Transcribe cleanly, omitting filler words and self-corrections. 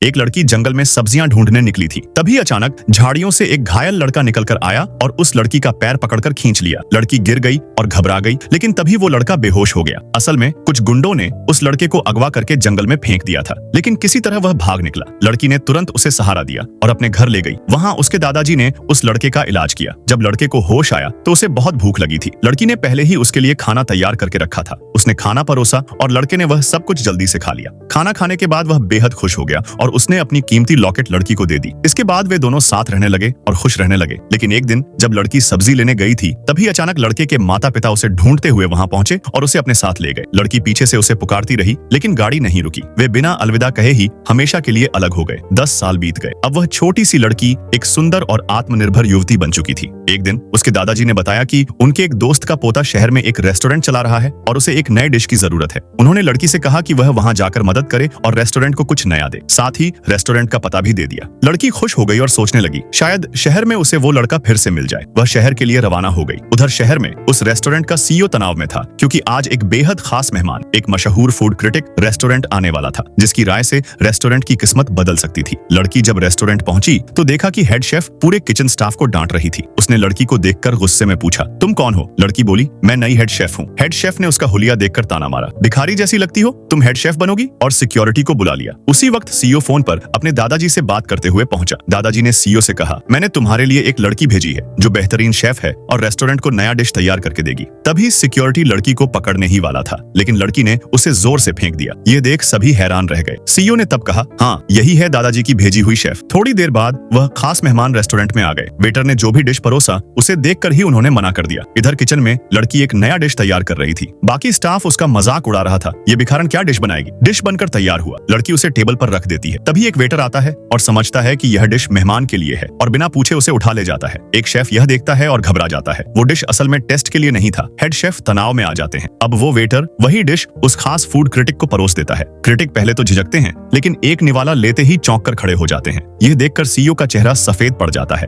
एक लड़की जंगल में सब्जियां ढूंढने निकली थी। तभी अचानक झाड़ियों से एक घायल लड़का निकलकर आया और उस लड़की का पैर पकड़कर खींच लिया। लड़की गिर गई और घबरा गई, लेकिन तभी वो लड़का बेहोश हो गया। असल में कुछ गुंडों ने उस लड़के को अगवा करके जंगल में फेंक दिया था, लेकिन किसी तरह वह भाग निकला। लड़की ने तुरंत उसे सहारा दिया और अपने घर ले गई। वहाँ उसके दादाजी ने उस लड़के का इलाज किया। जब लड़के को होश आया तो उसे बहुत भूख लगी थी। लड़की ने पहले ही उसके लिए खाना तैयार करके रखा था। उसने खाना परोसा और लड़के ने वह सब कुछ जल्दी से खा लिया। खाना खाने के बाद वह बेहद खुश हो गया और उसने अपनी कीमती लॉकेट लड़की को दे दी। इसके बाद वे दोनों साथ रहने लगे और खुश रहने लगे। लेकिन एक दिन जब लड़की सब्जी लेने गई थी, तभी अचानक लड़के के माता पिता उसे ढूंढते हुए वहां पहुंचे और उसे अपने साथ ले गए। लड़की पीछे से उसे पुकारती रही, लेकिन गाड़ी नहीं रुकी। वे बिना अलविदा कहे ही हमेशा के लिए अलग हो गए। 10 साल बीत गए। अब वह छोटी सी लड़की एक सुंदर और आत्मनिर्भर युवती बन चुकी थी। एक दिन उसके दादाजी ने बताया कि उनके एक दोस्त का पोता शहर में एक रेस्टोरेंट चला रहा है और उसे एक नए डिश की जरूरत है। उन्होंने लड़की से कहा कि वह वहां जाकर मदद करे और रेस्टोरेंट को कुछ नया दे। साथ ही रेस्टोरेंट का पता भी दे दिया। लड़की खुश हो गई और सोचने लगी, शायद शहर में उसे वो लड़का फिर से मिल जाए। वह शहर के लिए रवाना हो गई। उधर शहर में उस रेस्टोरेंट का सीईओ तनाव में था, क्योंकि आज एक बेहद खास मेहमान, एक मशहूर फूड क्रिटिक रेस्टोरेंट आने वाला था, जिसकी राय से रेस्टोरेंट की किस्मत बदल सकती थी। लड़की जब रेस्टोरेंट पहुंची तो देखा कि हेड शेफ पूरे किचन स्टाफ को डांट रही थी। उसने लड़की को देखकर गुस्से में पूछा, तुम कौन हो? लड़की बोली, मैं नई हेड शेफ हूँ। हेड शेफ ने उसका हुलिया देखकर ताना मारा, भिखारी जैसी लगती हो, तुम हेड शेफ बनोगी? और सिक्योरिटी को बुला लिया। उसी वक्त सीईओ फोन पर अपने दादाजी से बात करते हुए पहुंचा। दादाजी ने सीईओ से कहा, मैंने तुम्हारे लिए एक लड़की भेजी है जो बेहतरीन शेफ है और रेस्टोरेंट को नया डिश तैयार करके देगी। तभी सिक्योरिटी लड़की को पकड़ने ही वाला था, लेकिन लड़की ने उसे जोर से फेंक दिया। ये देख सभी हैरान रह गए। सीईओ ने तब कहा, हाँ, यही है दादाजी की भेजी हुई शेफ। थोड़ी देर बाद वह खास मेहमान रेस्टोरेंट में आ गए। वेटर ने जो भी डिश परोसा उसे देखकर ही उन्होंने मना कर दिया। इधर किचन में लड़की एक नया डिश तैयार कर रही थी। बाकी स्टाफ उसका मजाक उड़ा रहा था। ये भिखारन क्या डिश बनाएगी? डिश बनकर तैयार हुआ। लड़की उसे टेबल पर रख देती है। तभी एक वेटर आता है और समझता है कि यह डिश मेहमान के लिए है और बिना पूछे उसे उठा ले जाता है। एक शेफ यह देखता है और घबरा जाता है। वो डिश असल में टेस्ट के लिए नहीं था। हेड शेफ तनाव में आ जाते हैं। अब वो वेटर वही डिश उस खास फूड क्रिटिक को परोस देता है। क्रिटिक पहले तो झिझकते हैं, लेकिन एक निवाला लेते ही चौंक कर खड़े हो जाते हैं। यह देखकर सीईओ का चेहरा सफेद पड़ जाता है।